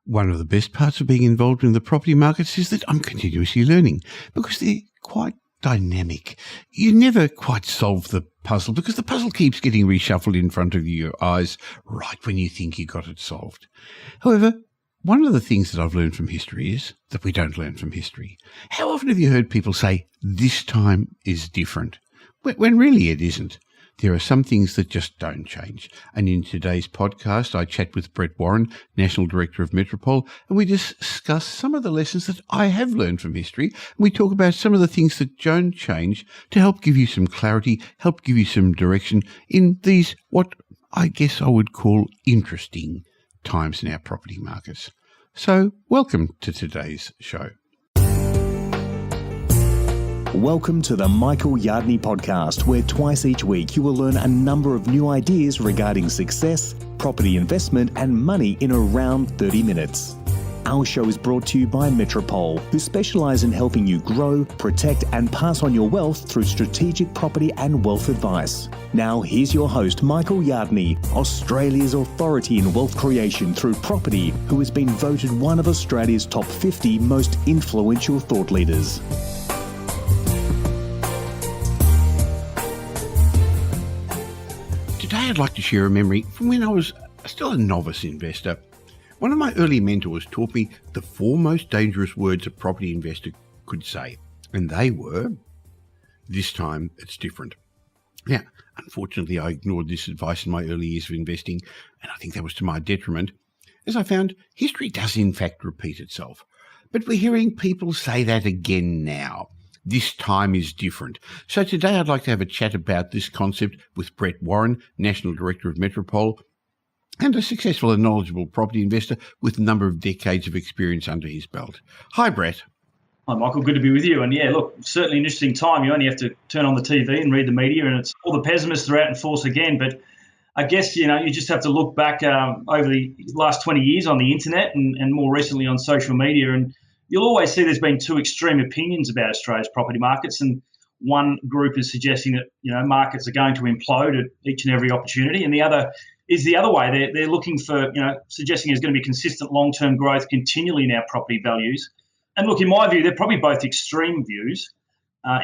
One of the best parts of being involved in the property markets is that I'm continuously learning because they're quite dynamic. You never quite solve the puzzle because the puzzle keeps getting reshuffled in front of your eyes right when you think you got it solved. However, one of the things that I've learned from history is that we don't learn from history. How often have you heard people say, this time is different, when really it isn't? There are some things that just don't change. And in today's podcast, I chat with Brett Warren, National Director of Metropole, and we discuss some of the lessons that I have learned from history. And we talk about some of the things that don't change to help give you some clarity, help give you some direction in these, what I guess I would call interesting times in our property markets. So welcome to today's show. Welcome to the Michael Yardney podcast, where twice each week you will learn a number of new ideas regarding success, property investment and money in around 30 minutes. Our show is brought to you by Metropole, who specialise in helping you grow, protect and pass on your wealth through strategic property and wealth advice. Now here's your host, Michael Yardney, Australia's authority in wealth creation through property, who has been voted one of Australia's top 50 most influential thought leaders. Today I'd like to share a memory from when I was still a novice investor. One of my early mentors taught me the 4 most dangerous words a property investor could say, and they were, this time it's different. Now, unfortunately, I ignored this advice in my early years of investing, and I think that was to my detriment, as I found history does in fact repeat itself. But we're hearing people say that again now. This time is different. So today I'd like to have a chat about this concept with Brett Warren, National Director of Metropole, and a successful and knowledgeable property investor with a number of decades of experience under his belt. Hi, Brett. Hi, Michael. Good to be with you. And yeah, look, certainly an interesting time. You only have to turn on the TV and read the media, and it's all the pessimists are out in force again. But I guess, you just have to look back over the last 20 years on the internet and more recently on social media, and you'll always see there's been 2 extreme opinions about Australia's property markets, and one group is suggesting that markets are going to implode at each and every opportunity, and the other is the other way. They're looking for suggesting there's going to be consistent long-term growth continually in our property values. And look, in my view, they're probably both extreme views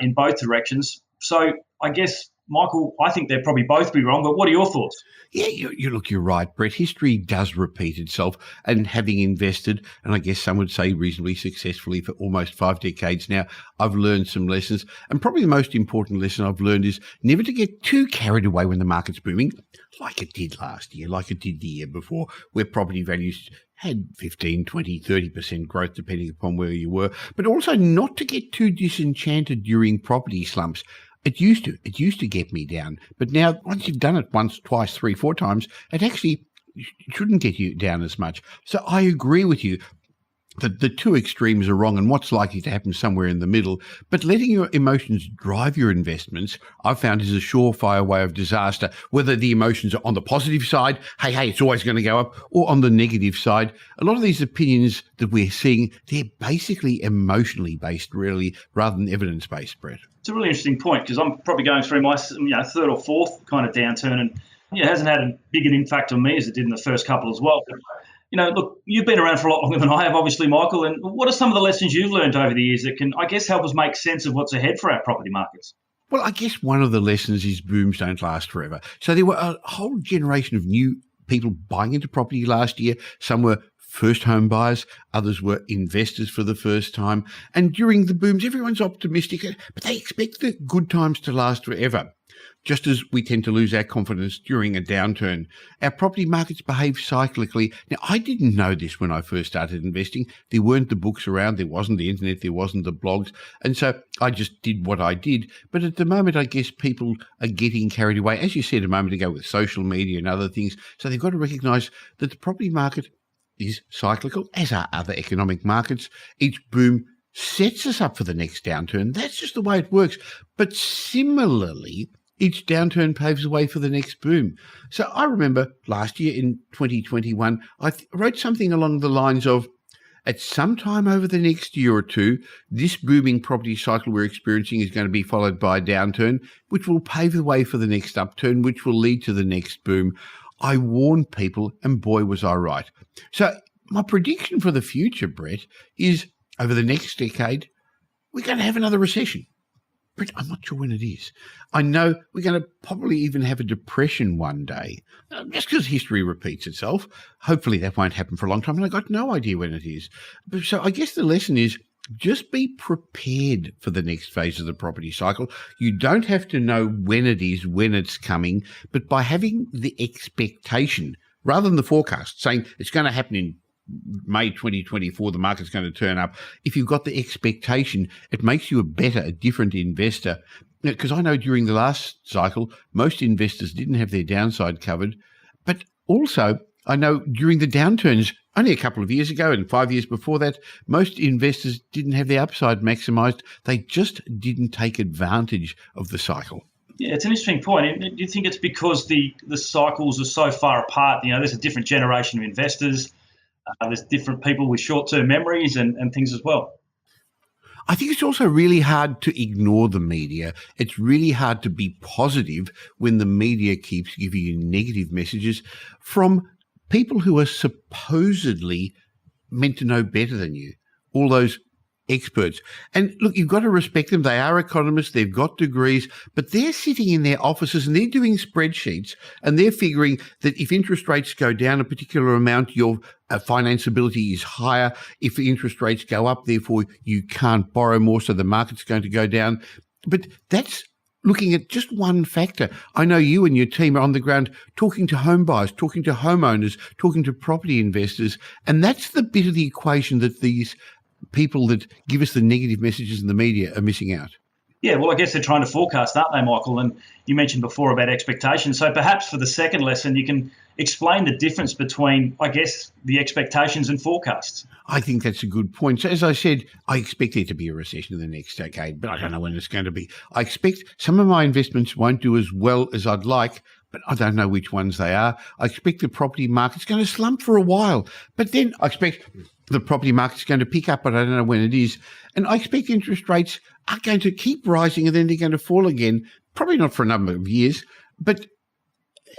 in both directions. So I guess, Michael, I think they'd probably both be wrong, but what are your thoughts? Yeah, you're right, Brett. History does repeat itself, and having invested, and I guess some would say reasonably successfully for almost 5 decades now, I've learned some lessons. And probably the most important lesson I've learned is never to get too carried away when the market's booming, like it did last year, like it did the year before, where property values had 15, 20, 30% growth depending upon where you were, but also not to get too disenchanted during property slumps. It used to get me down, but now once you've done it once, twice, 3, 4 times, it actually shouldn't get you down as much. So I agree with you that the 2 extremes are wrong and what's likely to happen somewhere in the middle. But letting your emotions drive your investments, I've found, is a surefire way of disaster, whether the emotions are on the positive side, hey, it's always going to go up, or on the negative side. A lot of these opinions that we're seeing, they're basically emotionally based, really, rather than evidence-based, Brett. It's a really interesting point, because I'm probably going through my 3rd or 4th kind of downturn, and it hasn't had as big an impact on me as it did in the first couple as well. But, look, you've been around for a lot longer than I have, obviously, Michael, and what are some of the lessons you've learned over the years that can, I guess, help us make sense of what's ahead for our property markets? Well, I guess one of the lessons is booms don't last forever. So there were a whole generation of new people buying into property last year. Some were first home buyers, others were investors for the first time. And during the booms, everyone's optimistic, but they expect the good times to last forever. Just as we tend to lose our confidence during a downturn, our property markets behave cyclically. Now, I didn't know this when I first started investing. There weren't the books around, there wasn't the internet, there wasn't the blogs. And so I just did what I did. But at the moment, I guess people are getting carried away, as you said a moment ago, with social media and other things. So they've got to recognise that the property market is cyclical, as are other economic markets. Each boom sets us up for the next downturn. That's just the way it works. But similarly, each downturn paves the way for the next boom. So I remember last year in 2021, I wrote something along the lines of, at some time over the next year or 2, this booming property cycle we're experiencing is going to be followed by a downturn, which will pave the way for the next upturn, which will lead to the next boom. I warned people, and boy, was I right. So my prediction for the future, Brett, is over the next decade, we're going to have another recession. But I'm not sure when it is. I know we're going to probably even have a depression one day, just because history repeats itself. Hopefully that won't happen for a long time, and I've got no idea when it is. So I guess the lesson is just be prepared for the next phase of the property cycle. You don't have to know when it is, when it's coming, but by having the expectation, rather than the forecast, saying it's going to happen in May 2024, the market's going to turn up. If you've got the expectation, it makes you a different investor. Because I know during the last cycle, most investors didn't have their downside covered. But also, I know during the downturns, only a couple of years ago and 5 years before that, most investors didn't have their upside maximised. They just didn't take advantage of the cycle. Yeah, it's an interesting point. Do you think it's because the cycles are so far apart? There's a different generation of investors. There's different people with short-term memories and things as well. I think it's also really hard to ignore the media. It's really hard to be positive when the media keeps giving you negative messages from people who are supposedly meant to know better than you, all those experts. And look, you've got to respect them. They are economists. They've got degrees, but they're sitting in their offices and they're doing spreadsheets and they're figuring that if interest rates go down a particular amount, your financeability is higher. If interest rates go up, therefore you can't borrow more, so the market's going to go down. But that's looking at just one factor. I know you and your team are on the ground talking to home buyers, talking to homeowners, talking to property investors, and that's the bit of the equation that these people that give us the negative messages in the media are missing out. Yeah, well, I guess they're trying to forecast, aren't they, Michael? And you mentioned before about expectations. So perhaps for the second lesson, you can explain the difference between, I guess, the expectations and forecasts. I think that's a good point. So as I said, I expect there to be a recession in the next decade, but I don't know when it's going to be. I expect some of my investments won't do as well as I'd like, but I don't know which ones they are. I expect the property market's going to slump for a while, but then I expect the property market's going to pick up, but I don't know when it is. And I expect interest rates are going to keep rising and then they're going to fall again, probably not for a number of years, but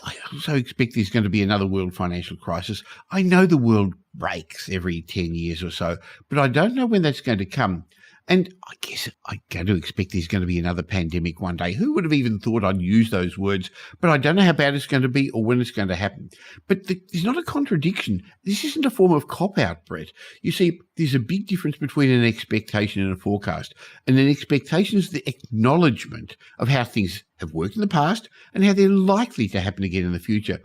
I also expect there's going to be another world financial crisis. I know the world breaks every 10 years or so, but I don't know when that's going to come. And I guess I got to expect there's going to be another pandemic one day. Who would have even thought I'd use those words? But I don't know how bad it's going to be or when it's going to happen. But there's not a contradiction. This isn't a form of cop-out, Brett. You see, there's a big difference between an expectation and a forecast. And an expectation is the acknowledgement of how things have worked in the past and how they're likely to happen again in the future.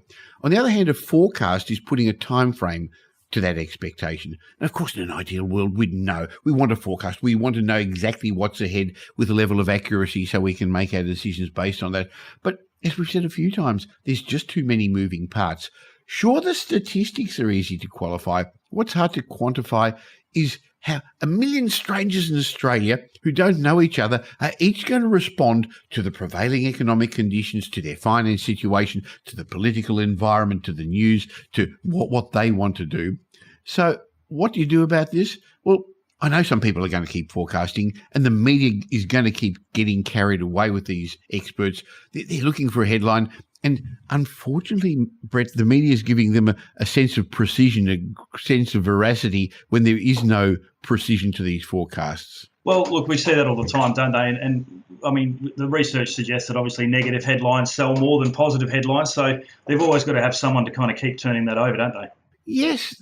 On the other hand, a forecast is putting a time frame to that expectation. And of course, in an ideal world, we'd know. We want a forecast. We want to know exactly what's ahead with a level of accuracy so we can make our decisions based on that. But as we've said a few times, there's just too many moving parts. Sure, the statistics are easy to qualify. What's hard to quantify is how 1 million strangers in Australia who don't know each other are each going to respond to the prevailing economic conditions, to their finance situation, to the political environment, to the news, to what they want to do. So what do you do about this? Well, I know some people are going to keep forecasting and the media is going to keep getting carried away with these experts. They're looking for a headline. And unfortunately, Brett, the media is giving them a sense of precision, a sense of veracity when there is no precision to these forecasts. Well, look, we see that all the time, don't they? And I mean, the research suggests that obviously negative headlines sell more than positive headlines. So they've always got to have someone to kind of keep turning that over, don't they? Yes,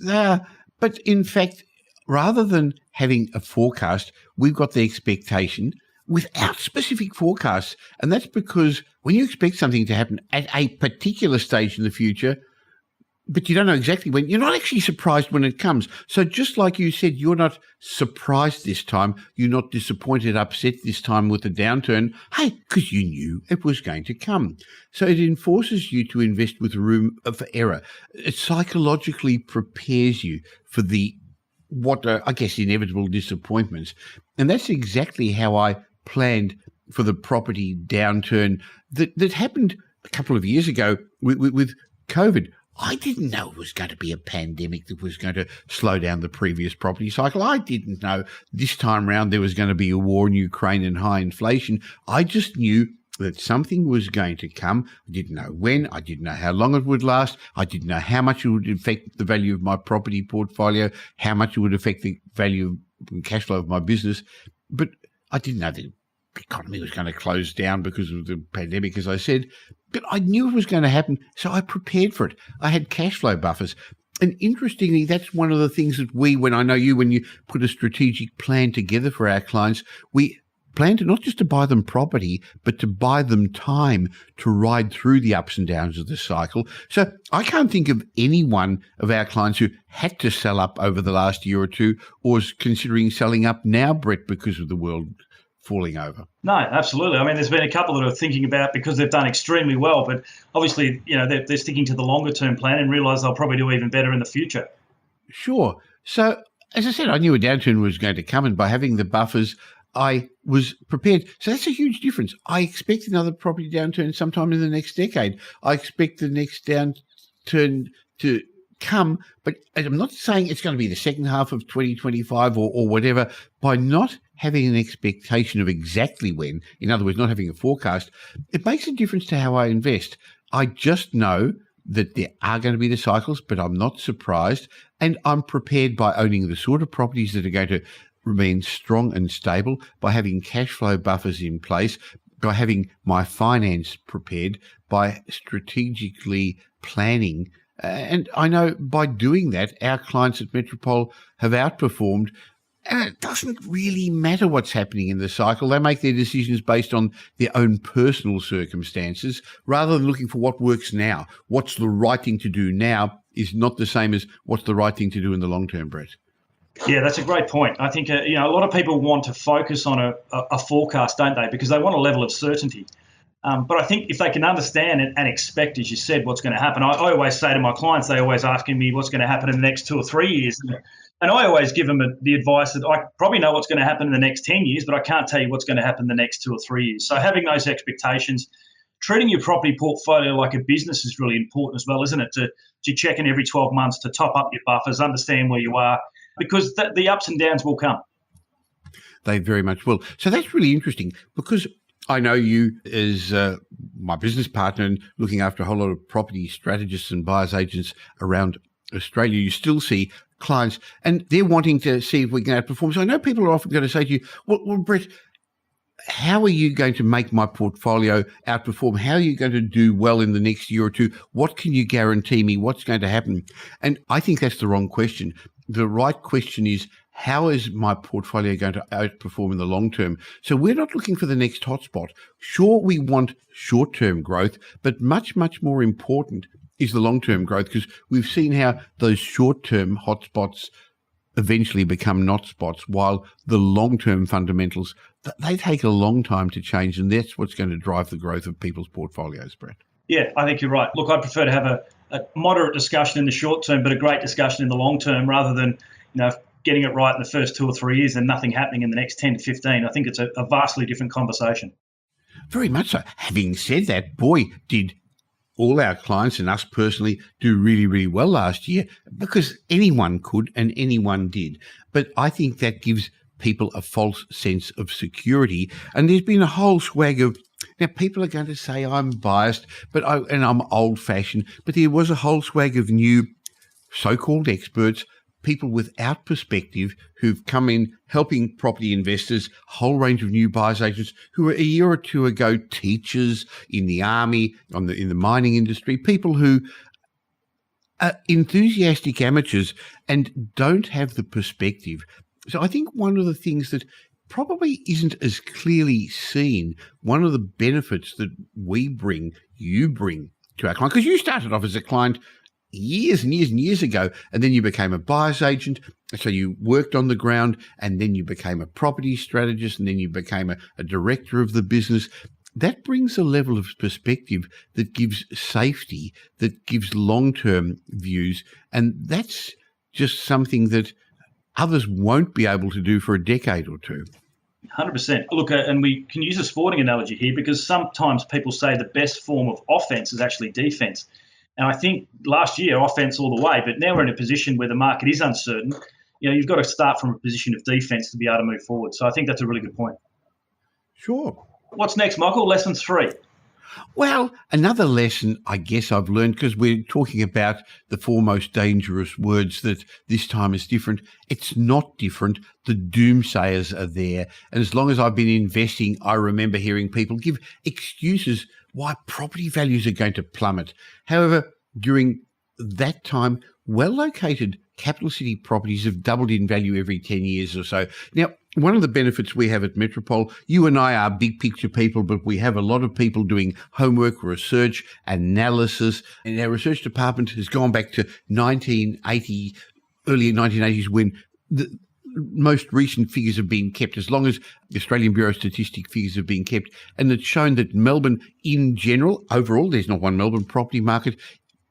but in fact, rather than having a forecast, we've got the expectation without specific forecasts. And that's because when you expect something to happen at a particular stage in the future, but you don't know exactly when, you're not actually surprised when it comes. So just like you said, you're not surprised this time. You're not disappointed, upset this time with the downturn. Hey, because you knew it was going to come. So it enforces you to invest with room for error. It psychologically prepares you for what are, I guess, inevitable disappointments. And that's exactly how I planned for the property downturn that happened a couple of years ago with COVID. I didn't know it was going to be a pandemic that was going to slow down the previous property cycle. I didn't know this time round there was going to be a war in Ukraine and high inflation. I just knew that something was going to come. I didn't know when. I didn't know how long it would last. I didn't know how much it would affect the value of my property portfolio, how much it would affect the value and cash flow of my business. But I didn't know the economy was going to close down because of the pandemic, as I said. But I knew it was going to happen, so I prepared for it. I had cash flow buffers. And interestingly, that's one of the things that when you put a strategic plan together for our clients, we plan to not just to buy them property, but to buy them time to ride through the ups and downs of the cycle. So I can't think of any one of our clients who had to sell up over the last year or two or is considering selling up now, Brett, because of the world falling over. No, absolutely. I mean, there's been a couple that are thinking about because they've done extremely well, but obviously, they're sticking to the longer term plan and realise they'll probably do even better in the future. Sure. So, as I said, I knew a downturn was going to come, and by having the buffers, I was prepared. So that's a huge difference. I expect another property downturn sometime in the next decade. I expect the next downturn to come, but I'm not saying it's going to be the second half of 2025 or whatever. By not having an expectation of exactly when, in other words, not having a forecast, it makes a difference to how I invest. I just know that there are going to be the cycles, but I'm not surprised, and I'm prepared by owning the sort of properties that are going to remain strong and stable, by having cash flow buffers in place, by having my finance prepared, by strategically planning. And I know by doing that, our clients at Metropole have outperformed. And it doesn't really matter what's happening in the cycle. They make their decisions based on their own personal circumstances rather than looking for what works now. What's the right thing to do now is not the same as what's the right thing to do in the long term, Brett. Yeah, that's a great point. I think a lot of people want to focus on a forecast, don't they? Because they want a level of certainty. But I think if they can understand and expect, as you said, what's going to happen. I always say to my clients, they always asking me what's going to happen in the next 2 or 3 years. And I always give them the advice that I probably know what's going to happen in the next 10 years, but I can't tell you what's going to happen in the next 2 or 3 years. So having those expectations, treating your property portfolio like a business is really important as well, isn't it? To check in every 12 months, to top up your buffers, understand where you are, because the ups and downs will come. They very much will. So that's really interesting because I know you as my business partner and looking after a whole lot of property strategists and buyers agents around Australia. You still see clients and they're wanting to see if we can outperform. So I know people are often going to say to you, well, Brett, how are you going to make my portfolio outperform? How are you going to do well in the next year or two? What can you guarantee me? What's going to happen? And I think that's the wrong question. The right question is, how is my portfolio going to outperform in the long term? So we're not looking for the next hotspot. Sure, we want short-term growth, but much, much more important is the long-term growth, because we've seen how those short-term hotspots eventually become not spots, while the long-term fundamentals, they take a long time to change, and that's what's going to drive the growth of people's portfolios, Brett. Yeah, I think you're right. Look, I'd prefer to have a moderate discussion in the short term, but a great discussion in the long term, rather than getting it right in the first 2 or 3 years and nothing happening in the next 10 to 15. I think it's a vastly different conversation. Very much so. Having said that, boy, did all our clients and us personally do really, really well last year, because anyone could and anyone did. But I think that gives people a false sense of security. And there's been a whole swag of, now people are going to say I'm biased, and I'm old-fashioned, but there was a whole swag of new so-called experts, people without perspective who've come in helping property investors, a whole range of new buyers agents who were a year or two ago teachers in the army, in the mining industry, people who are enthusiastic amateurs and don't have the perspective. So I think one of the things that probably isn't as clearly seen, one of the benefits that you bring to our client, because you started off as a client years and years and years ago, and then you became a buyer's agent, so you worked on the ground, and then you became a property strategist, and then you became a director of the business. That brings a level of perspective that gives safety, that gives long-term views, and that's just something that others won't be able to do for a decade or two. 100%. Look, and we can use a sporting analogy here, because sometimes people say the best form of offense is actually defense. And I think last year, offense all the way, but now we're in a position where the market is uncertain. You've got to start from a position of defense to be able to move forward. So I think that's a really good point. Sure. What's next, Michael? Lesson 3. Well, another lesson I guess I've learned, because we're talking about the 4 most dangerous words, that this time is different. It's not different. The doomsayers are there. And as long as I've been investing, I remember hearing people give excuses why property values are going to plummet. However, during that time, well-located capital city properties have doubled in value every 10 years or so. Now, one of the benefits we have at Metropole, you and I are big picture people, but we have a lot of people doing homework, research, analysis, and our research department has gone back to 1980, early 1980s, when the most recent figures have been kept, as long as the Australian Bureau of Statistics figures have been kept. And it's shown that Melbourne in general, overall, there's not one Melbourne property market,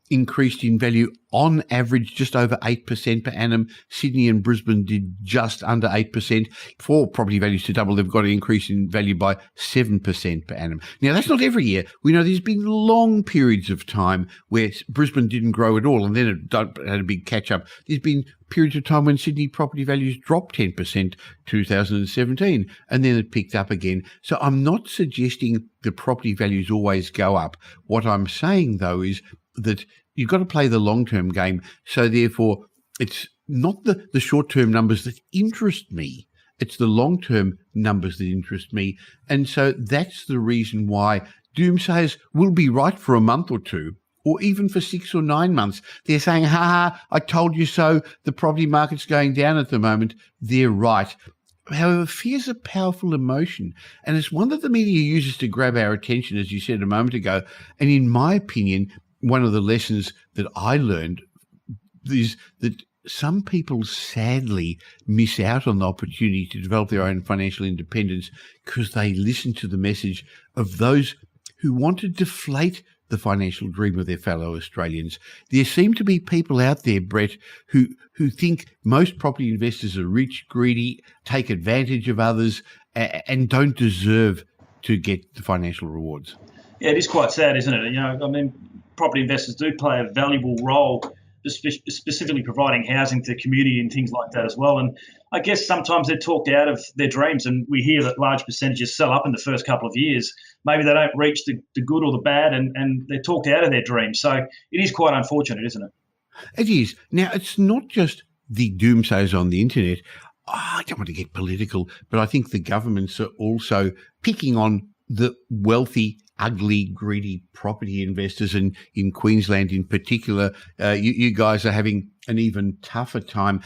increased in value on average just over 8% per annum. Sydney and Brisbane did just under 8%. For property values to double, they've got an increase in value by 7% per annum. Now, that's not every year. We know there's been long periods of time where Brisbane didn't grow at all, and then it had a big catch-up. There's been periods of time when Sydney property values dropped 10%, 2017, and then it picked up again. So I'm not suggesting the property values always go up. What I'm saying, though, is that you've got to play the long-term game. So therefore, it's not the short-term numbers that interest me. It's the long-term numbers that interest me. And so that's the reason why doomsayers will be right for a month or two, or even for 6 or 9 months. They're saying, I told you so. The property market's going down at the moment. They're right. However, fear is a powerful emotion, and it's one that the media uses to grab our attention, as you said a moment ago. And in my opinion, one of the lessons that I learned is that some people sadly miss out on the opportunity to develop their own financial independence because they listen to the message of those who want to deflate the financial dream of their fellow Australians. There seem to be people out there, Brett, who think most property investors are rich, greedy, take advantage of others, and don't deserve to get the financial rewards. Yeah, it is quite sad, isn't it? I mean, property investors do play a valuable role, specifically providing housing to the community and things like that as well. And I guess sometimes they're talked out of their dreams, and we hear that large percentages sell up in the first couple of years. Maybe they don't reach the good or the bad, and they're talked out of their dreams. So it is quite unfortunate, isn't it? It is. Now, it's not just the doomsayers on the internet. I don't want to get political, but I think the governments are also picking on the wealthy, ugly, greedy property investors, and in Queensland in particular, you guys are having an even tougher time.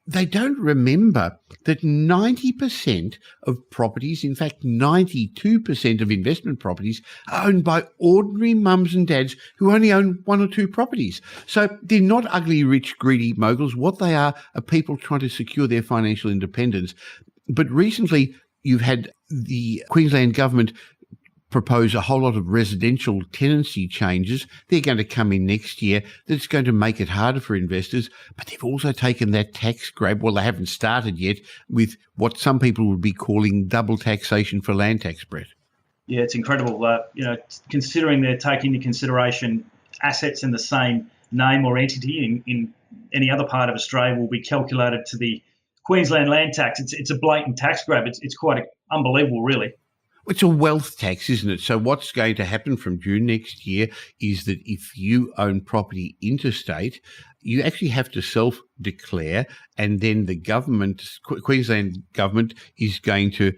They don't remember that 90% of properties, in fact 92% of investment properties, are owned by ordinary mums and dads who only own 1 or 2 properties. So they're not ugly, rich, greedy moguls. What they are people trying to secure their financial independence. But recently, you've had the Queensland government propose a whole lot of residential tenancy changes. They're going to come in next year. That's going to make it harder for investors. But they've also taken that tax grab. Well, they haven't started yet with what some people would be calling double taxation for land tax, Brett. Yeah, it's incredible. Considering they're taking into consideration assets in the same name or entity in any other part of Australia will be calculated to the Queensland land tax. It's a blatant tax grab. It's quite unbelievable, really. It's a wealth tax, isn't it? So what's going to happen from June next year is that if you own property interstate, you actually have to self-declare, and then the government, Queensland government, is going to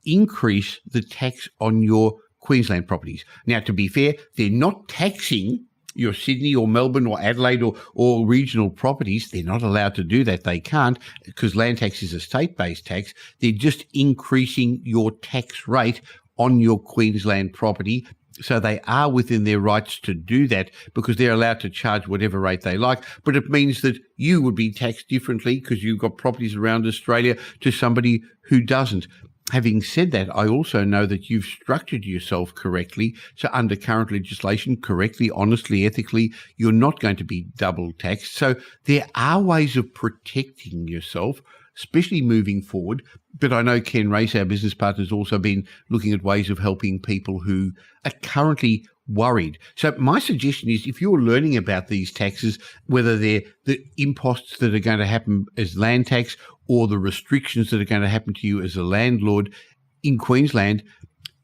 increase the tax on your Queensland properties. Now, to be fair, they're not taxing your Sydney or Melbourne or Adelaide or regional properties. They're not allowed to do that. They can't, because land tax is a state-based tax. They're just increasing your tax rate on your Queensland property. So they are within their rights to do that because they're allowed to charge whatever rate they like. But it means that you would be taxed differently because you've got properties around Australia to somebody who doesn't. Having said that, I also know that you've structured yourself correctly. So under current legislation, correctly, honestly, ethically, you're not going to be double taxed. So there are ways of protecting yourself, especially moving forward. But I know Ken Race, our business partner, has also been looking at ways of helping people who are currently worried. So my suggestion is, if you're learning about these taxes, whether they're the imposts that are going to happen as land tax or the restrictions that are going to happen to you as a landlord in Queensland,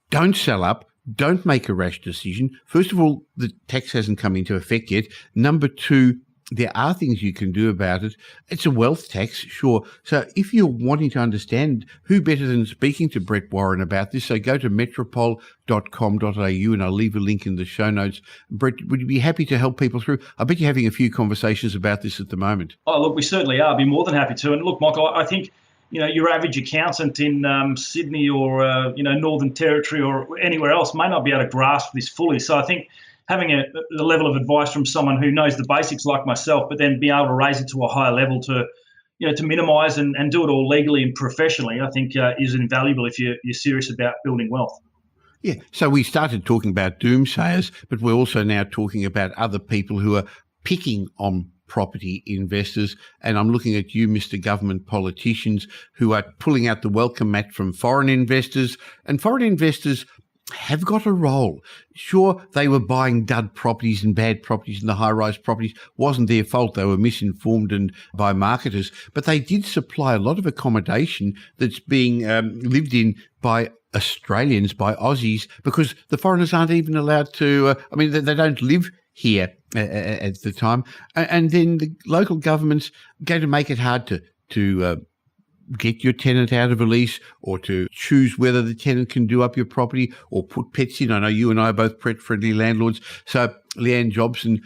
don't sell up. Don't make a rash decision. First of all, the tax hasn't come into effect yet. Number two, there are things you can do about it. It's a wealth tax, sure. So if you're wanting to understand, who better than speaking to Brett Warren about this? So go to metropole.com.au and I'll leave a link in the show notes. Brett, would you be happy to help people through? I bet you're having a few conversations about this at the moment. Oh, look, we certainly are. I'd be more than happy to. And look, Michael, I think, your average accountant in Sydney or, Northern Territory or anywhere else may not be able to grasp this fully. So I think having a level of advice from someone who knows the basics like myself, but then being able to raise it to a higher level to minimise and do it all legally and professionally, I think is invaluable if you're serious about building wealth. Yeah, so we started talking about doomsayers, but we're also now talking about other people who are picking on property investors. And I'm looking at you, Mr. Government politicians, who are pulling out the welcome mat from foreign investors. And foreign investors have got a role. Sure, they were buying dud properties and bad properties and the high-rise properties. Wasn't their fault. They were misinformed and by marketers. But they did supply a lot of accommodation that's being lived in by Australians, by Aussies, because the foreigners aren't even allowed to, they don't live here at the time. And then the local government's going to make it hard to get your tenant out of a lease or to choose whether the tenant can do up your property or put pets in. I know you and I are both pet-friendly landlords. So Leanne Jobson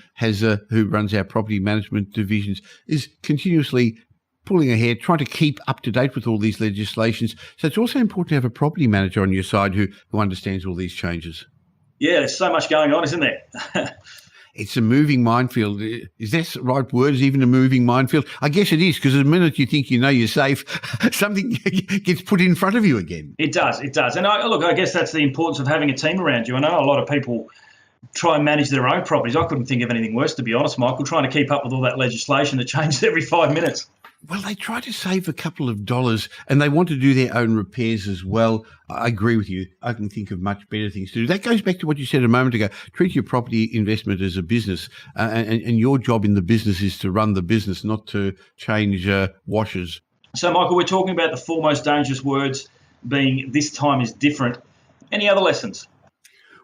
who runs our property management divisions, is continuously pulling ahead, trying to keep up to date with all these legislations. So it's also important to have a property manager on your side who understands all these changes. Yeah, there's so much going on, isn't there? It's a moving minefield. Is that the right word? Is even a moving minefield? I guess it is, because the minute you think you're safe, something gets put in front of you again. It does. And I guess that's the importance of having a team around you. I know a lot of people try and manage their own properties. I couldn't think of anything worse, to be honest, Michael, trying to keep up with all that legislation that changes every 5 minutes. Well, they try to save a couple of dollars and they want to do their own repairs as well. I agree with you. I can think of much better things to do. That goes back to what you said a moment ago. Treat your property investment as a business, and your job in the business is to run the business, not to change washers. So, Michael, we're talking about the four most dangerous words being this time is different. Any other lessons?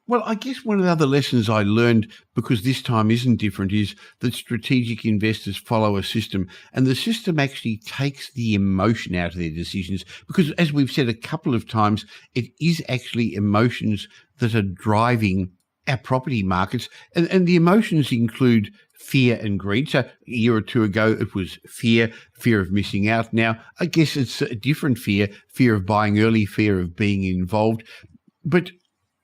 Well, I guess one of the other lessons I learned, because this time isn't different, is that strategic investors follow a system, and the system actually takes the emotion out of their decisions, because as we've said a couple of times, it is actually emotions that are driving our property markets, and the emotions include fear and greed. So a year or two ago, it was fear of missing out. Now, I guess it's a different fear of buying early, fear of being involved. But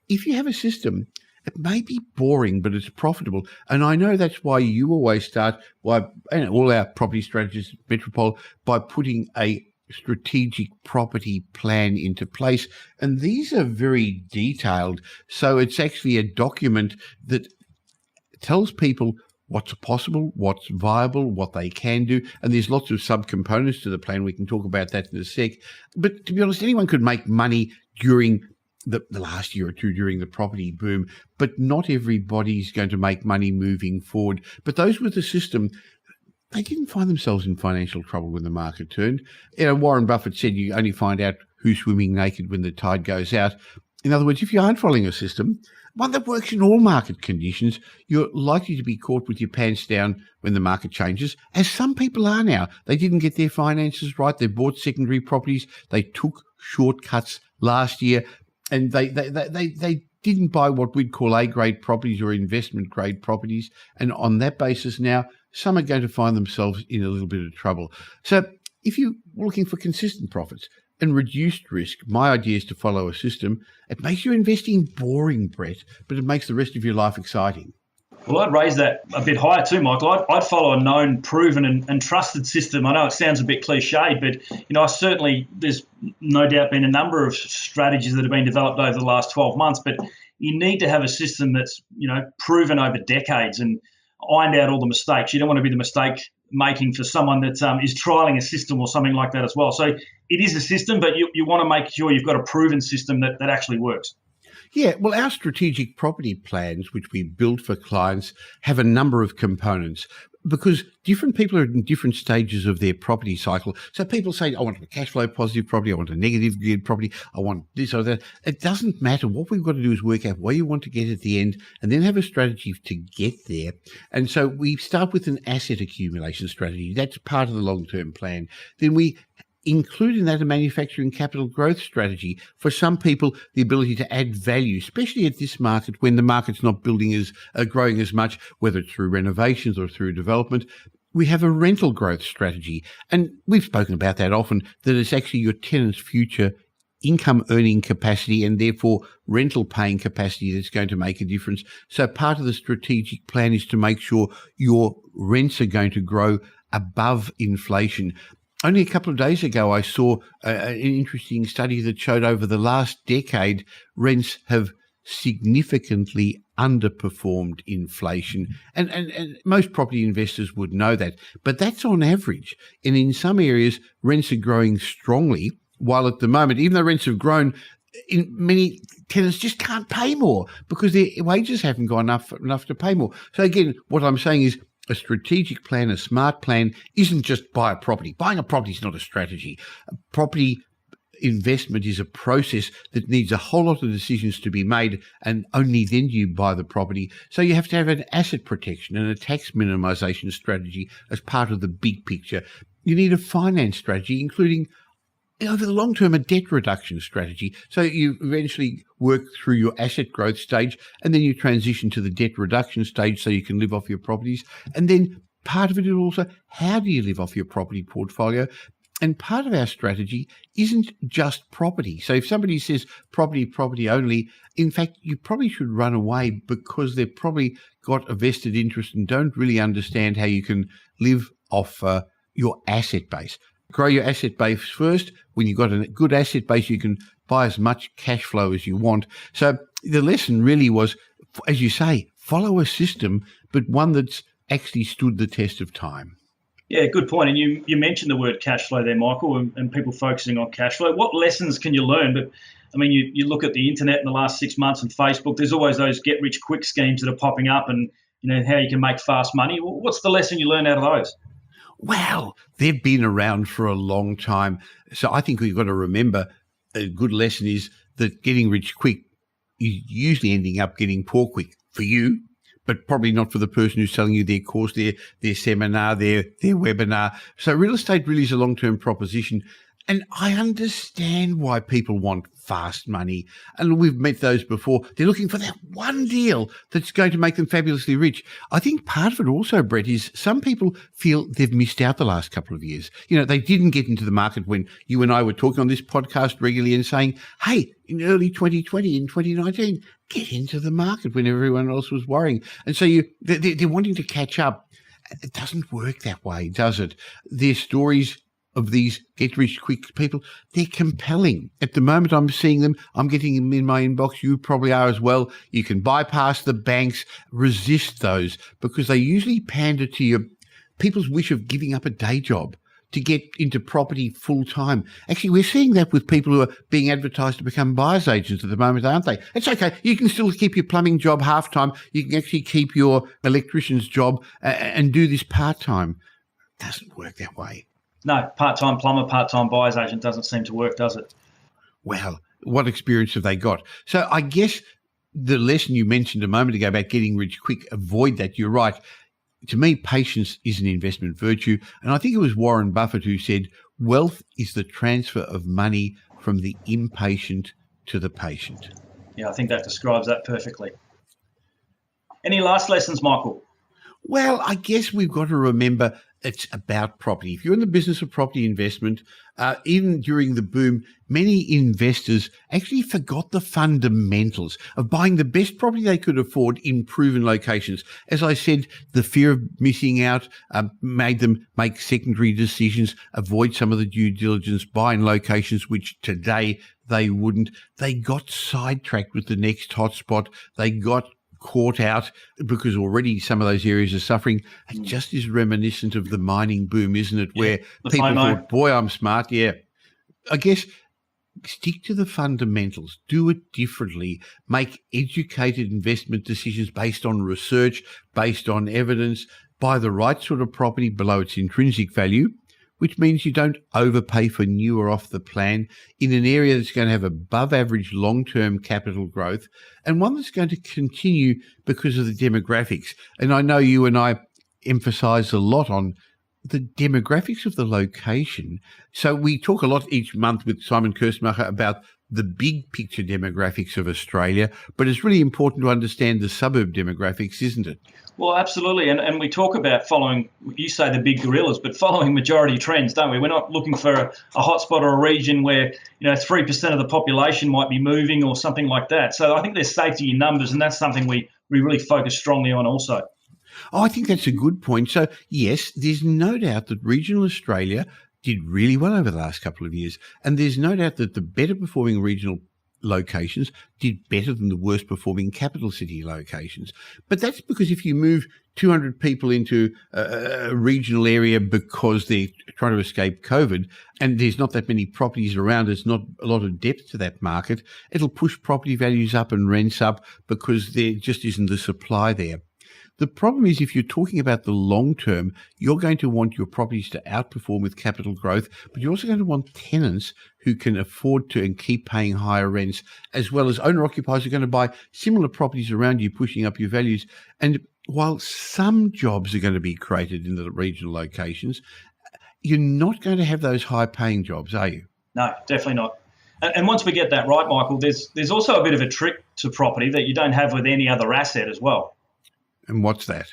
if you have a system, it may be boring, but it's profitable. And I know that's why you always start, all our property strategists at Metropole, by putting a strategic property plan into place. And these are very detailed. So it's actually a document that tells people what's possible, what's viable, what they can do. And there's lots of subcomponents to the plan. We can talk about that in a sec. But to be honest, anyone could make money during the last year or two during the property boom, but not everybody's going to make money moving forward. But those with the system, they didn't find themselves in financial trouble when the market turned. Warren Buffett said you only find out who's swimming naked when the tide goes out. In other words, if you aren't following a system, one that works in all market conditions, you're likely to be caught with your pants down when the market changes, as some people are now. They didn't get their finances right. They bought secondary properties. They took shortcuts last year. And they didn't buy what we'd call A-grade properties or investment-grade properties. And on that basis now, some are going to find themselves in a little bit of trouble. So if you're looking for consistent profits and reduced risk, my idea is to follow a system. It makes your investing boring, Brett, but it makes the rest of your life exciting. Well, I'd raise that a bit higher too, Michael. I'd follow a known, proven and trusted system. I know it sounds a bit cliched, but there's no doubt been a number of strategies that have been developed over the last 12 months, but you need to have a system that's, proven over decades and ironed out all the mistakes. You don't want to be the mistake making for someone that is trialing a system or something like that as well. So it is a system, but you want to make sure you've got a proven system that actually works. Yeah, well, our strategic property plans, which we build for clients, have a number of components. because different people are in different stages of their property cycle. So people say, I want a cash flow positive property, I want a negative geared property, I want this or that. It doesn't matter. What we've got to do is work out where you want to get at the end and then have a strategy to get there. And so we start with an asset accumulation strategy. That's part of the long-term plan. Then we include in that a manufacturing capital growth strategy. For some people, the ability to add value, especially at this market when the market's not growing as much, whether it's through renovations or through development. We have a rental growth strategy. And we've spoken about that often, that it's actually your tenant's future income earning capacity and therefore rental paying capacity that's going to make a difference. So part of the strategic plan is to make sure your rents are going to grow above inflation. Only a couple of days ago, I saw an interesting study that showed over the last decade, rents have significantly underperformed inflation. And most property investors would know that. But that's on average. And in some areas, rents are growing strongly, while at the moment, even though rents have grown, in many tenants just can't pay more because their wages haven't gone up enough to pay more. So again, what I'm saying is, a strategic plan, a smart plan, isn't just buy a property. Buying a property is not a strategy. Property investment is a process that needs a whole lot of decisions to be made, and only then do you buy the property. So you have to have an asset protection and a tax minimisation strategy as part of the big picture. You need a finance strategy, including over the long term, a debt reduction strategy. So you eventually work through your asset growth stage and then you transition to the debt reduction stage so you can live off your properties. And then part of it is also, how do you live off your property portfolio? And part of our strategy isn't just property. So if somebody says property only, in fact, you probably should run away because they've probably got a vested interest and don't really understand how you can live off your asset base. Grow your asset base first. When you've got a good asset base, you can buy as much cash flow as you want. So the lesson really was, as you say, follow a system, but one that's actually stood the test of time. Yeah, good point. And you mentioned the word cash flow there, Michael, and people focusing on cash flow. What lessons can you learn? But I mean, you look at the internet in the last 6 months and Facebook, there's always those get-rich-quick schemes that are popping up and, how you can make fast money. What's the lesson you learn out of those? Well, they've been around for a long time. So I think we've got to remember a good lesson is that getting rich quick is usually ending up getting poor quick for you, but probably not for the person who's selling you their course, their seminar, their webinar. So real estate really is a long-term proposition. And I understand why people want fast money. And we've met those before. They're looking for that one deal that's going to make them fabulously rich. I think part of it also, Brett, is some people feel they've missed out the last couple of years. They didn't get into the market when you and I were talking on this podcast regularly and saying, hey, in early 2020, in 2019, get into the market when everyone else was worrying. And so they're wanting to catch up. It doesn't work that way, does it? Their stories of these get-rich-quick people, they're compelling. At the moment, I'm seeing them. I'm getting them in my inbox. You probably are as well. You can bypass the banks, resist those, because they usually pander to your people's wish of giving up a day job to get into property full-time. Actually, we're seeing that with people who are being advertised to become buyer's agents at the moment, aren't they? It's okay. You can still keep your plumbing job half-time. You can actually keep your electrician's job and do this part-time. It doesn't work that way. No, part-time plumber, part-time buyer's agent doesn't seem to work, does it? Well, what experience have they got? So I guess the lesson you mentioned a moment ago about getting rich quick, avoid that. You're right. To me, patience is an investment virtue. And I think it was Warren Buffett who said, wealth is the transfer of money from the impatient to the patient. Yeah, I think that describes that perfectly. Any last lessons, Michael? Well, I guess we've got to remember it's about property. If you're in the business of property investment, even during the boom, many investors actually forgot the fundamentals of buying the best property they could afford in proven locations. As I said, the fear of missing out made them make secondary decisions, avoid some of the due diligence, buy in locations which today they wouldn't. They got sidetracked with the next hotspot. They got caught out because already some of those areas are suffering. It just is reminiscent of the mining boom, isn't it? Where people thought, boy, I'm smart. Yeah. I guess stick to the fundamentals, do it differently, make educated investment decisions based on research, based on evidence. buy the right sort of property below its intrinsic value, which means you don't overpay for new or off the plan in an area that's going to have above average long-term capital growth and one that's going to continue because of the demographics. And I know you and I emphasize a lot on the demographics of the location. So we talk a lot each month with Simon Kirstenmacher about the big picture demographics of Australia, but it's really important to understand the suburb demographics, isn't it? Well, absolutely. And we talk about following, you say the big gorillas, but following majority trends, don't we? We're not looking for a hotspot or a region where, 3% of the population might be moving or something like that. So I think there's safety in numbers, and that's something we really focus strongly on also. Oh, I think that's a good point. So, yes, there's no doubt that regional Australia did really well over the last couple of years. And there's no doubt that the better performing regional locations did better than the worst performing capital city locations. But that's because if you move 200 people into a regional area because they're trying to escape COVID and there's not that many properties around, there's not a lot of depth to that market, it'll push property values up and rents up because there just isn't the supply there. The problem is if you're talking about the long term, you're going to want your properties to outperform with capital growth, but you're also going to want tenants who can afford to and keep paying higher rents, as well as owner-occupiers who are going to buy similar properties around you, pushing up your values. And while some jobs are going to be created in the regional locations, you're not going to have those high-paying jobs, are you? No, definitely not. And once we get that right, Michael, there's also a bit of a trick to property that you don't have with any other asset as well. And what's that?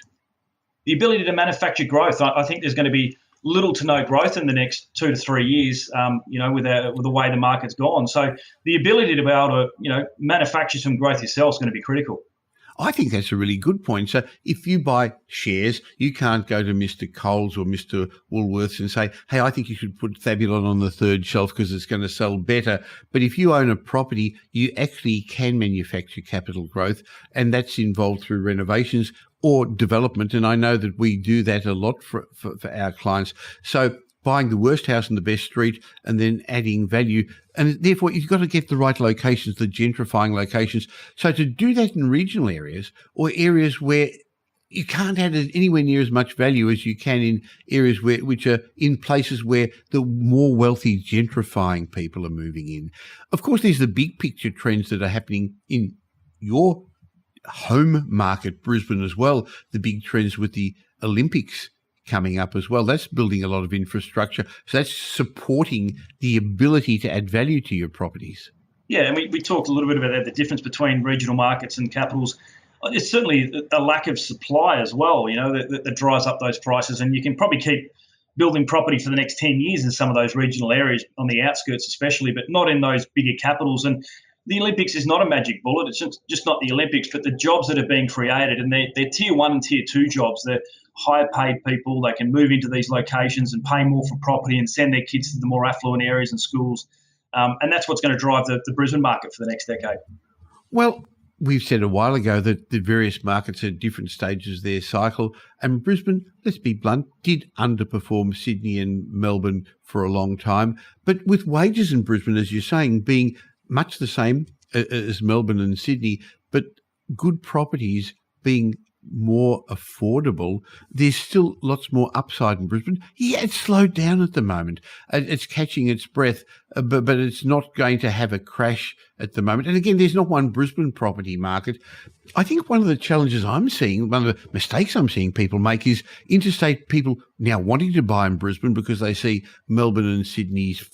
The ability to manufacture growth. I think there's going to be little to no growth in the next 2 to 3 years, with the way the market's gone. So the ability to be able to, manufacture some growth yourself is going to be critical. I think that's a really good point. So if you buy shares, you can't go to Mr. Coles or Mr. Woolworths and say, hey, I think you should put Thabulon on the third shelf because it's going to sell better. But if you own a property, you actually can manufacture capital growth, and that's involved through renovations or development. And I know that we do that a lot for our clients. So buying the worst house in the best street and then adding value. And therefore, you've got to get the right locations, the gentrifying locations. So to do that in regional areas or areas where you can't add anywhere near as much value as you can in areas which are in places where the more wealthy gentrifying people are moving in. Of course, there's the big picture trends that are happening in your home market, Brisbane as well, the big trends with the Olympics coming up as well. That's building a lot of infrastructure. So that's supporting the ability to add value to your properties. Yeah, and we talked a little bit about the difference between regional markets and capitals. It's certainly a lack of supply as well, that drives up those prices. And you can probably keep building property for the next 10 years in some of those regional areas, on the outskirts especially, but not in those bigger capitals. And the Olympics is not a magic bullet. It's just not the Olympics, but the jobs that are being created, and they're tier 1 and tier 2 jobs. They're higher paid people. They can move into these locations and pay more for property and send their kids to the more affluent areas and schools. And that's what's going to drive the Brisbane market for the next decade. Well, we've said a while ago that the various markets are at different stages of their cycle. And Brisbane, let's be blunt, did underperform Sydney and Melbourne for a long time. But with wages in Brisbane, as you're saying, being much the same as Melbourne and Sydney, but good properties being more affordable, there's still lots more upside in Brisbane. Yeah, it's slowed down at the moment. It's catching its breath, but it's not going to have a crash at the moment. And again, there's not one Brisbane property market. I think one of the challenges I'm seeing, one of the mistakes I'm seeing people make is interstate people now wanting to buy in Brisbane because they see Melbourne and Sydney's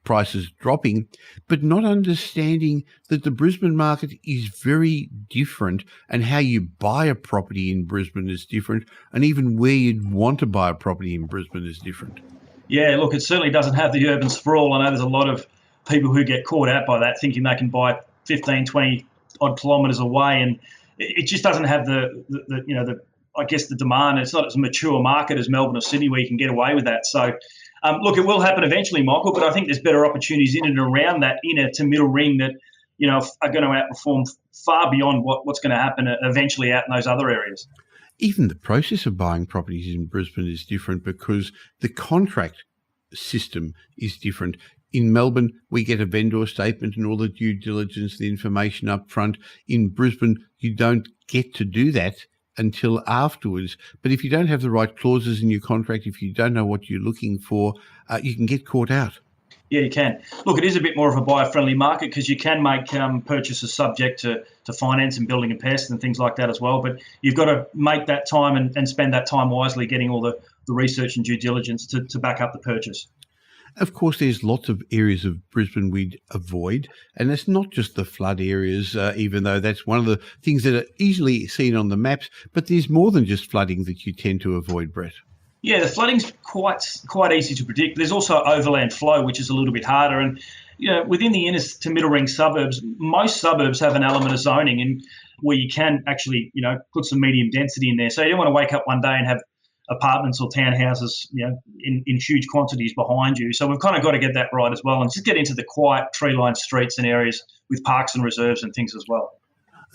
prices dropping, but not understanding that the Brisbane market is very different and how you buy a property in Brisbane is different, and even where you'd want to buy a property in Brisbane is different. Yeah, look, it certainly doesn't have the urban sprawl. I know there's a lot of people who get caught out by that, thinking they can buy 15, 20 odd kilometres away, and it just doesn't have the demand. It's not as a mature market as Melbourne or Sydney where you can get away with that. So look, it will happen eventually, Michael, but I think there's better opportunities in and around that inner to middle ring that, are going to outperform far beyond what's going to happen eventually out in those other areas. Even the process of buying properties in Brisbane is different because the contract system is different. In Melbourne, we get a vendor statement and all the due diligence, the information up front. In Brisbane, you don't get to do that until afterwards. But if you don't have the right clauses in your contract, if you don't know what you're looking for, you can get caught out. Yeah, you can. Look, it is a bit more of a buyer-friendly market because you can make purchases subject to finance and building and pest and things like that as well. But you've got to make that time and spend that time wisely getting all the research and due diligence to back up the purchase. Of course, there's lots of areas of Brisbane we'd avoid, and it's not just the flood areas, even though that's one of the things that are easily seen on the maps, but there's more than just flooding that you tend to avoid, Brett. Yeah, the flooding's quite easy to predict. There's also overland flow, which is a little bit harder. And within the inner to middle ring suburbs, most suburbs have an element of zoning and where you can actually, put some medium density in there. So you don't want to wake up one day and have apartments or townhouses, in huge quantities behind you. So we've kind of got to get that right as well and just get into the quiet tree-lined streets and areas with parks and reserves and things as well.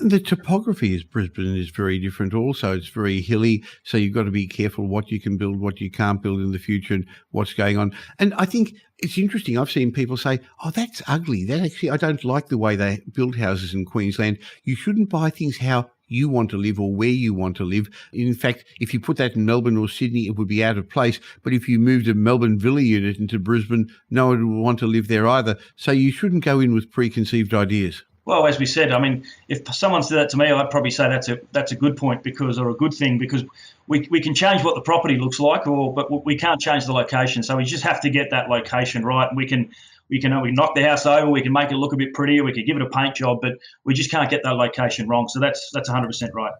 The topography of Brisbane is very different also. It's very hilly, so you've got to be careful what you can build, what you can't build in the future and what's going on. And I think it's interesting. I've seen people say, oh, that's ugly. I don't like the way they build houses in Queensland. You shouldn't buy things how you want to live or where you want to live. In fact, if you put that in Melbourne or Sydney, it would be out of place. But if you moved a Melbourne villa unit into Brisbane, no one would want to live there either. So you shouldn't go in with preconceived ideas. Well, as we said, I mean, if someone said that to me, I'd probably say that's a good point or a good thing because we can change what the property looks like, but we can't change the location. So we just have to get that location right. We can knock the house over, we can make it look a bit prettier, we can give it a paint job, but we just can't get that location wrong. So that's 100% right.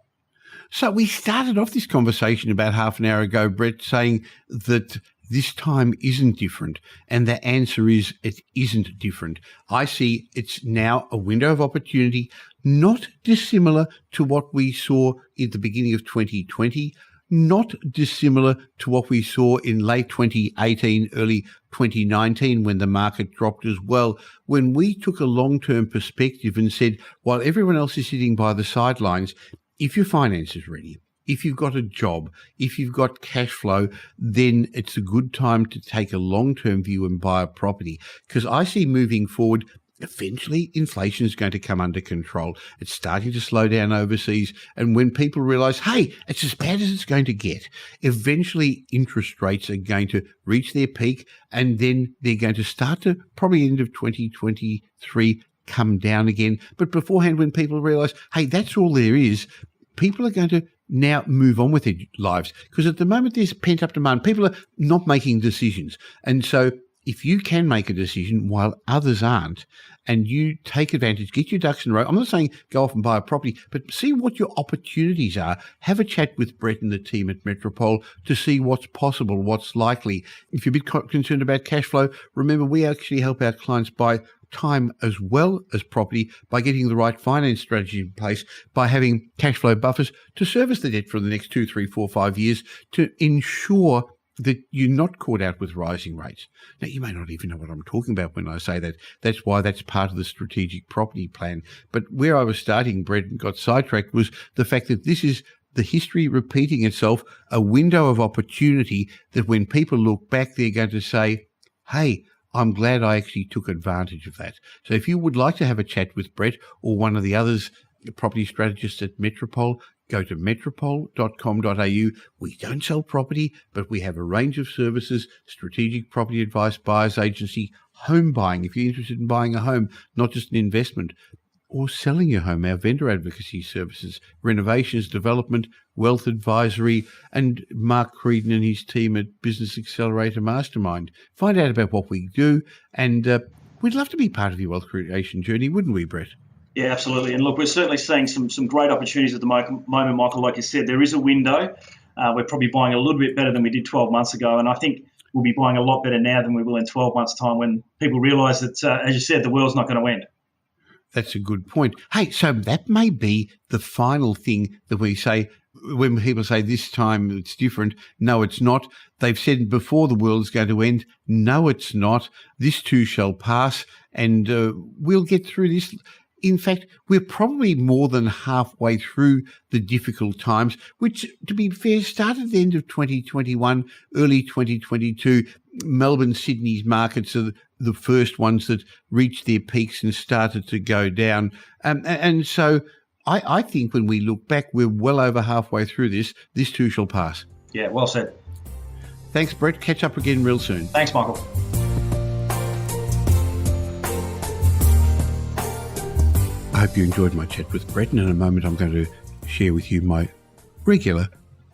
So we started off this conversation about half an hour ago, Brett, saying that this time isn't different. And the answer is it isn't different. I see it's now a window of opportunity, not dissimilar to what we saw at the beginning of 2020, not dissimilar to what we saw in late 2018, early 2019 when the market dropped as well, when we took a long-term perspective and said, while everyone else is sitting by the sidelines, if your finance is ready, if you've got a job, if you've got cash flow, then it's a good time to take a long-term view and buy a property. Because I see moving forward, eventually inflation is going to come under control. It's starting to slow down overseas. And when people realize, hey, it's as bad as it's going to get, eventually interest rates are going to reach their peak and then they're going to start to probably end of 2023 come down again. But beforehand, when people realize, hey, that's all there is, people are going to now move on with their lives because at the moment there's pent-up demand. People are not making decisions. And so if you can make a decision while others aren't and you take advantage, get your ducks in a row, I'm not saying go off and buy a property, but see what your opportunities are. Have a chat with Brett and the team at Metropole to see what's possible, what's likely. If you're a bit concerned about cash flow, remember we actually help our clients buy time as well as property by getting the right finance strategy in place, by having cash flow buffers to service the debt for the next 2, 3, 4, 5 years to ensure that you're not caught out with rising rates. Now, you may not even know what I'm talking about when I say that. That's why that's part of the strategic property plan. But where I was starting, Brett, and got sidetracked was the fact that this is the history repeating itself, a window of opportunity that when people look back, they're going to say, hey, I'm glad I actually took advantage of that. So if you would like to have a chat with Brett or one of the others, property strategists at Metropole, go to metropole.com.au. We don't sell property, but we have a range of services, strategic property advice, buyer's agency, home buying. If you're interested in buying a home, not just an investment, or selling your home, our vendor advocacy services, renovations, development, wealth advisory, and Mark Creedon and his team at Business Accelerator Mastermind. Find out about what we do, and we'd love to be part of your wealth creation journey, wouldn't we, Brett? Yeah, absolutely. And look, we're certainly seeing some great opportunities at the moment, Michael. Like you said, there is a window. We're probably buying a little bit better than we did 12 months ago, and I think we'll be buying a lot better now than we will in 12 months' time when people realise that, as you said, the world's not going to end. That's a good point. Hey, so that may be the final thing that we say when people say this time it's different. No, it's not. They've said before the world's going to end. No, it's not. This too shall pass, and we'll get through this. In fact, we're probably more than halfway through the difficult times, which, to be fair, started at the end of 2021, early 2022. Melbourne, Sydney's markets are the first ones that reached their peaks and started to go down. And so I think when we look back, we're well over halfway through this. This too shall pass. Yeah, well said. Thanks, Brett. Catch up again real soon. Thanks, Michael. I hope you enjoyed my chat with Brett, and in a moment I'm going to share with you my regular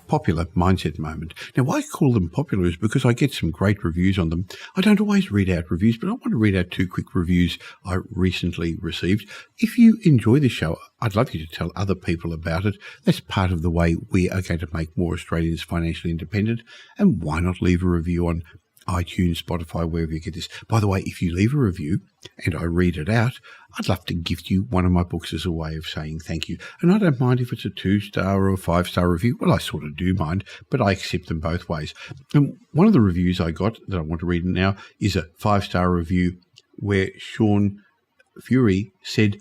popular mindset moment. Now, why I call them popular is because I get some great reviews on them. I don't always read out reviews, but I want to read out 2 quick reviews I recently received. If you enjoy the show, I'd love you to tell other people about it. That's part of the way we are going to make more Australians financially independent. And why not leave a review on iTunes, Spotify, wherever you get this. By the way, if you leave a review and I read it out, I'd love to gift you one of my books as a way of saying thank you. And I don't mind if it's a 2-star or a 5-star review. Well, I sort of do mind, but I accept them both ways. And one of the reviews I got that I want to read now is a 5-star review where Sean Fury said,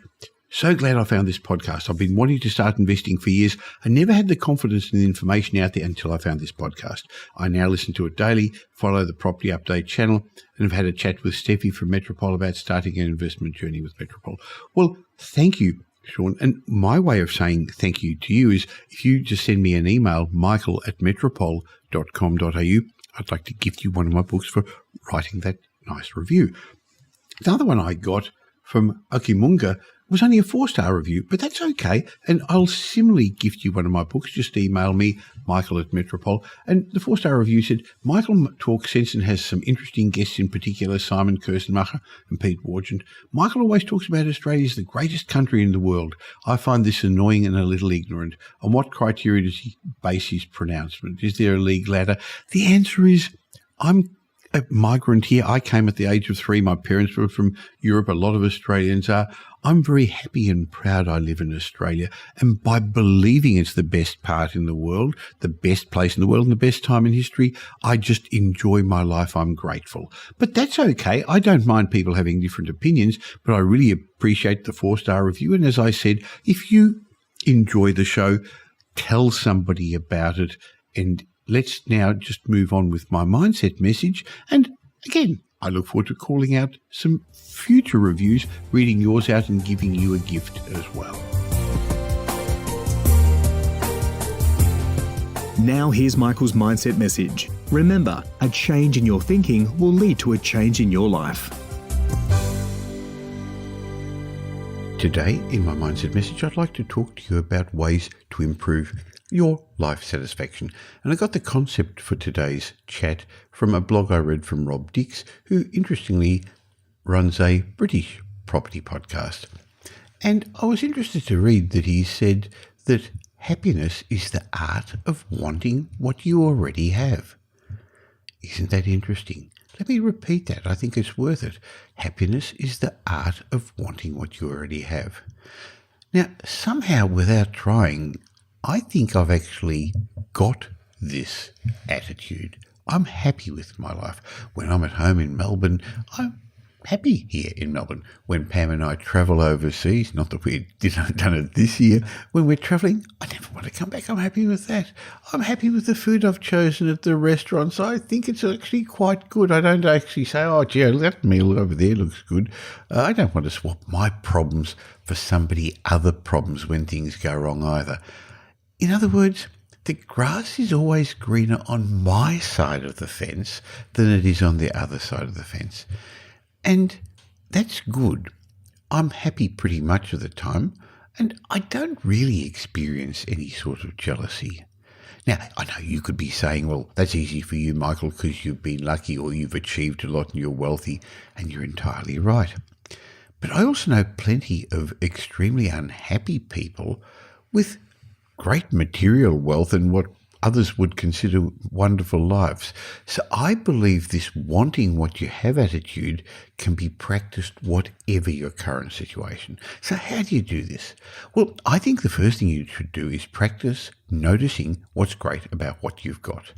"So glad I found this podcast. I've been wanting to start investing for years. I never had the confidence in the information out there until I found this podcast. I now listen to it daily, follow the Property Update channel, and have had a chat with Steffi from Metropole about starting an investment journey with Metropole." Well, thank you, Sean. And my way of saying thank you to you is if you just send me an email, michael@metropole.com.au, I'd like to gift you one of my books for writing that nice review. The other one I got from Okimunga was only a 4-star review, but that's okay. And I'll similarly gift you one of my books. Just email me, michael@metropole. And the 4-star review said, "Michael talks sense and has some interesting guests, in particular Simon Kirstenmacher and Pete Wargent. Michael always talks about Australia as the greatest country in the world. I find this annoying and a little ignorant. On what criteria does he base his pronouncement? Is there a league ladder?" The answer is, I'm a migrant here. I came at the age of 3. My parents were from Europe. A lot of Australians are. I'm very happy and proud I live in Australia. And by believing it's the best part in the world, the best place in the world and the best time in history, I just enjoy my life. I'm grateful. But that's okay. I don't mind people having different opinions, but I really appreciate the 4-star review. And as I said, if you enjoy the show, tell somebody about it. And let's now just move on with my mindset message. And again, I look forward to calling out some future reviews, reading yours out and giving you a gift as well. Now here's Michael's mindset message. Remember, a change in your thinking will lead to a change in your life. Today, in my mindset message, I'd like to talk to you about ways to improve your life satisfaction. And I got the concept for today's chat from a blog I read from Rob Dix, who interestingly runs a British property podcast. And I was interested to read that he said that happiness is the art of wanting what you already have. Isn't that interesting? Let me repeat that. I think it's worth it. Happiness is the art of wanting what you already have. Now, somehow without trying, I think I've actually got this attitude. I'm happy with my life. When I'm at home in Melbourne, I'm happy here in Melbourne. When Pam and I travel overseas, not that we done it this year, when we're travelling, I never want to come back. I'm happy with that. I'm happy with the food I've chosen at the restaurants. I think it's actually quite good. I don't actually say, "Oh, gee, that meal over there looks good." I don't want to swap my problems for somebody other problems when things go wrong either. In other words, the grass is always greener on my side of the fence than it is on the other side of the fence. And that's good. I'm happy pretty much of the time, and I don't really experience any sort of jealousy. Now, I know you could be saying, "Well, that's easy for you, Michael, because you've been lucky or you've achieved a lot and you're wealthy," and you're entirely right. But I also know plenty of extremely unhappy people with great material wealth and what others would consider wonderful lives. So I believe this wanting what you have attitude can be practiced whatever your current situation. So how do you do this? Well, I think the first thing you should do is practice noticing what's great about what you've got.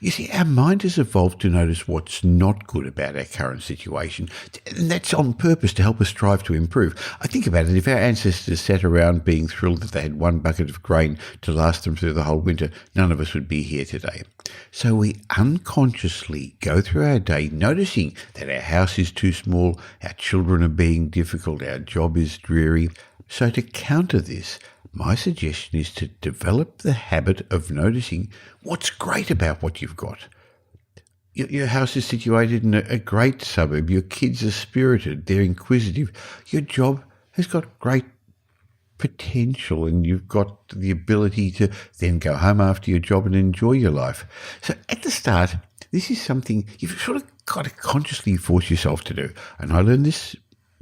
You see, our mind has evolved to notice what's not good about our current situation, and that's on purpose to help us strive to improve. I think about it, if our ancestors sat around being thrilled that they had one bucket of grain to last them through the whole winter, none of us would be here today. So we unconsciously go through our day noticing that our house is too small, our children are being difficult, our job is dreary, So to counter this, my suggestion is to develop the habit of noticing what's great about what you've got. Your house is situated in a great suburb. Your kids are spirited. They're inquisitive. Your job has got great potential, and you've got the ability to then go home after your job and enjoy your life. So at the start, this is something you've sort of got to consciously force yourself to do. And I learned this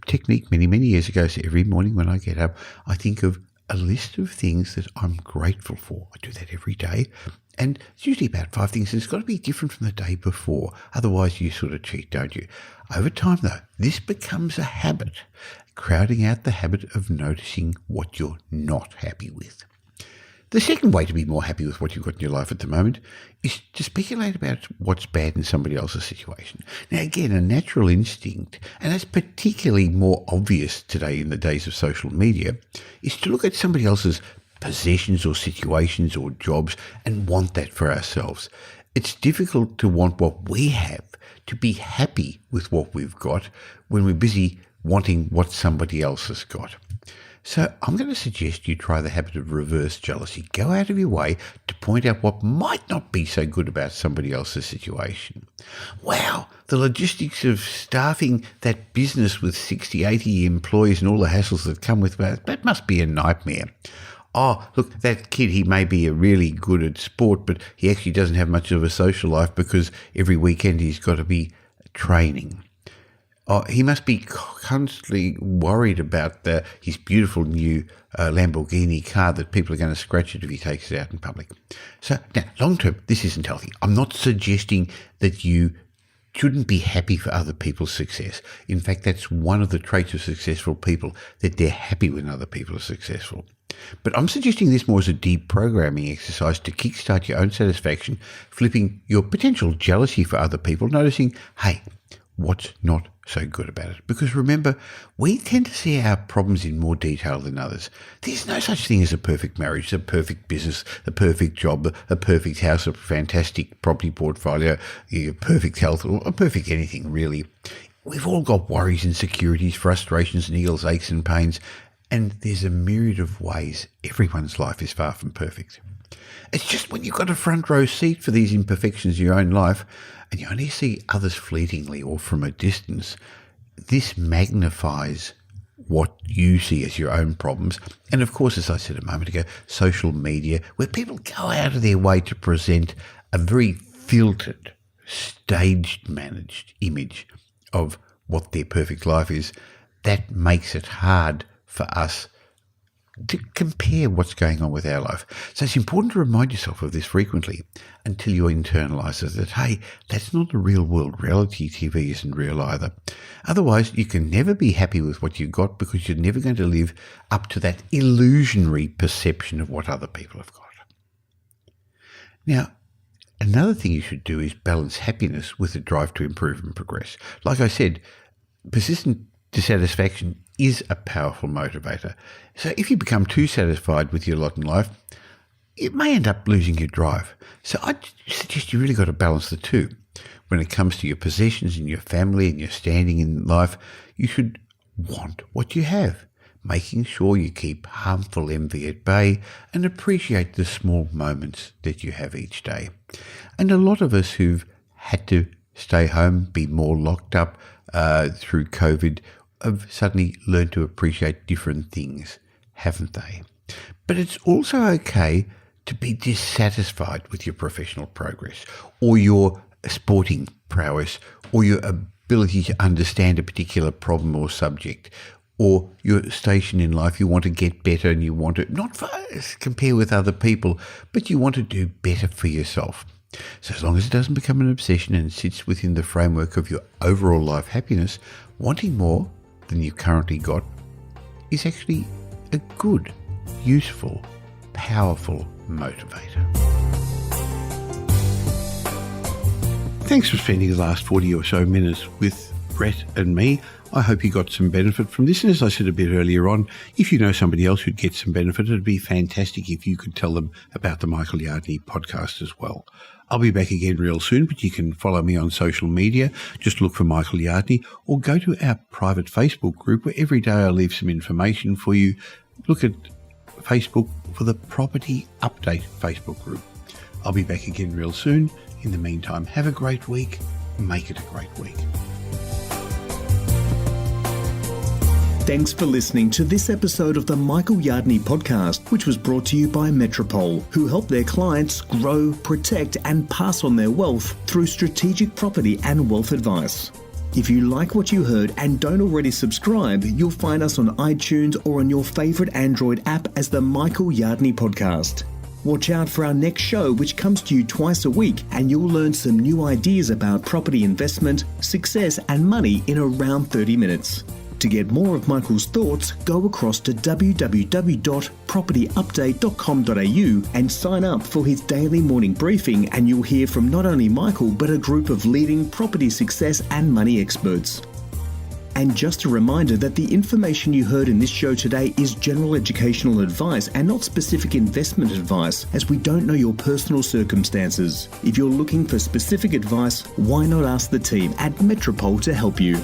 technique many, many years ago. So every morning when I get up, I think of a list of things that I'm grateful for. I do that every day. And it's usually about 5 things. And it's got to be different from the day before. Otherwise, you sort of cheat, don't you? Over time, though, this becomes a habit, crowding out the habit of noticing what you're not happy with. The second way to be more happy with what you've got in your life at the moment is to speculate about what's bad in somebody else's situation. Now, again, a natural instinct, and that's particularly more obvious today in the days of social media, is to look at somebody else's possessions or situations or jobs and want that for ourselves. It's difficult to want what we have, to be happy with what we've got when we're busy wanting what somebody else has got. So I'm going to suggest you try the habit of reverse jealousy. Go out of your way to point out what might not be so good about somebody else's situation. Wow, the logistics of staffing that business with 60, 80 employees and all the hassles that come with that must be a nightmare. Oh, look, that kid, he may be really good at sport, but he actually doesn't have much of a social life because every weekend he's got to be training. Oh, he must be constantly worried about his beautiful new Lamborghini car that people are going to scratch it if he takes it out in public. So now, long term, this isn't healthy. I'm not suggesting that you shouldn't be happy for other people's success. In fact, that's one of the traits of successful people, that they're happy when other people are successful. But I'm suggesting this more as a deprogramming exercise to kickstart your own satisfaction, flipping your potential jealousy for other people, noticing, hey, what's not so good about it? Because remember, we tend to see our problems in more detail than others. There's no such thing as a perfect marriage, a perfect business, a perfect job, a perfect house, a fantastic property portfolio, a perfect health, or a perfect anything, really. We've all got worries, insecurities, frustrations, niggles, aches and pains, and there's a myriad of ways. Everyone's life is far from perfect. It's just when you've got a front row seat for these imperfections in your own life, and you only see others fleetingly or from a distance, this magnifies what you see as your own problems. And of course, as I said a moment ago, social media, where people go out of their way to present a very filtered, staged, managed image of what their perfect life is, that makes it hard for us to compare what's going on with our life. So it's important to remind yourself of this frequently until you internalise it, that, hey, that's not the real world. Reality TV isn't real either. Otherwise, you can never be happy with what you've got because you're never going to live up to that illusionary perception of what other people have got. Now, another thing you should do is balance happiness with the drive to improve and progress. Like I said, persistent dissatisfaction is a powerful motivator. So if you become too satisfied with your lot in life, it may end up losing your drive. So I suggest you really got to balance the two. When it comes to your possessions and your family and your standing in life, you should want what you have, making sure you keep harmful envy at bay and appreciate the small moments that you have each day. And a lot of us who've had to stay home, be more locked up through COVID, have suddenly learned to appreciate different things, haven't they? But it's also okay to be dissatisfied with your professional progress or your sporting prowess or your ability to understand a particular problem or subject or your station in life. You want to get better and you want to not compare with other people, but you want to do better for yourself. So as long as it doesn't become an obsession and sits within the framework of your overall life happiness, wanting more than you've currently got is actually a good, useful, powerful motivator. Thanks for spending the last 40 or so minutes with Brett and me. I hope you got some benefit from this. And as I said a bit earlier on, if you know somebody else who'd get some benefit, it'd be fantastic if you could tell them about the Michael Yardney podcast as well. I'll be back again real soon, but you can follow me on social media. Just look for Michael Yardney or go to our private Facebook group where every day I leave some information for you. Look at Facebook for the Property Update Facebook group. I'll be back again real soon. In the meantime, have a great week. Make it a great week. Thanks for listening to this episode of the Michael Yardney podcast, which was brought to you by Metropole, who help their clients grow, protect, and pass on their wealth through strategic property and wealth advice. If you like what you heard and don't already subscribe, you'll find us on iTunes or on your favourite Android app as the Michael Yardney podcast. Watch out for our next show, which comes to you twice a week, and you'll learn some new ideas about property investment, success, and money in around 30 minutes. To get more of Michael's thoughts, go across to www.propertyupdate.com.au and sign up for his daily morning briefing, and you'll hear from not only Michael but a group of leading property success and money experts. And just a reminder that the information you heard in this show today is general educational advice and not specific investment advice, as we don't know your personal circumstances. If you're looking for specific advice, why not ask the team at Metropole to help you?